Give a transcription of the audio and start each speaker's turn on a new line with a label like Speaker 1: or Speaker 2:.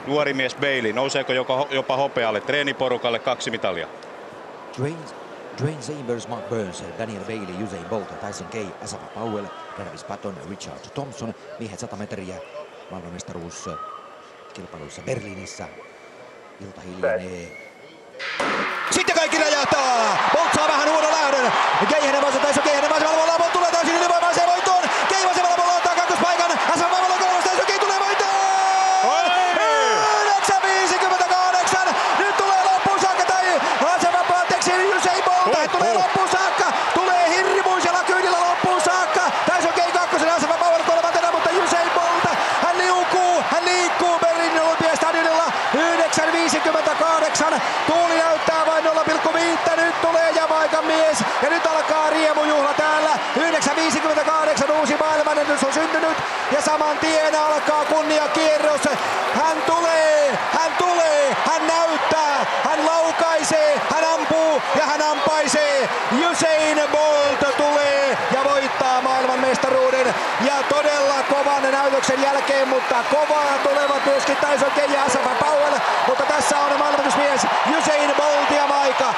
Speaker 1: nuori mies Bailey. Nouseeko jopa hopealle? Treeniporukalle 2 mitalia.
Speaker 2: Dwayne Zabers, Mark Burns, Daniel Bailey, Usain Bolt, Tyson Gay, Asafa Powell, Travis Patton, Richard Thompson, miehet 100 metriä, maailmanmestaruus kilpailuissa Berliinissä. Ilta hiljenee. Sitten kaikki räjähtää! Bolt saa vähän huono lähdön. Gay hänen vastaan, Tyson Gay hänen vasemmalla puolella. Bolt tulee täysin ylivoimaiseen voittoon. Gay vasemmalla puolella ottaa kakkospaikan. Asafa Powell kolmosta, Tyson Gay tulee voittoon! 9.58! Nyt tulee loppuun saakka tai Asafa Usain Bolt tulee loppuun saakka. Tulee hirmuisella kyydillä loppuun saakka. Tyson Gay kakkosen, Asafa Powell kolmantena, mutta Usain Bolt hän liikkuu Berliinin Olympiastadionilla. 9.58. Tuuli näyttää vain 0,5. Nyt tulee Jamaikan mies ja nyt alkaa riemujuhla täällä. 9.58 uusi maailmanennätys on syntynyt ja saman tien alkaa kunniakierros. Hän tulee, hän näyttää, hän laukaisee, hän ampuu ja hän ampaisee. Usain Bolt tulee ja voittaa maailmanmestaruuden ja todella kovan näytöksen jälkeen, mutta kovaa tulevat myöskin Tyson Gay ja Asafa Powell, mutta tässä on maailmanennätysmies Usain Bolt ja Jamaica.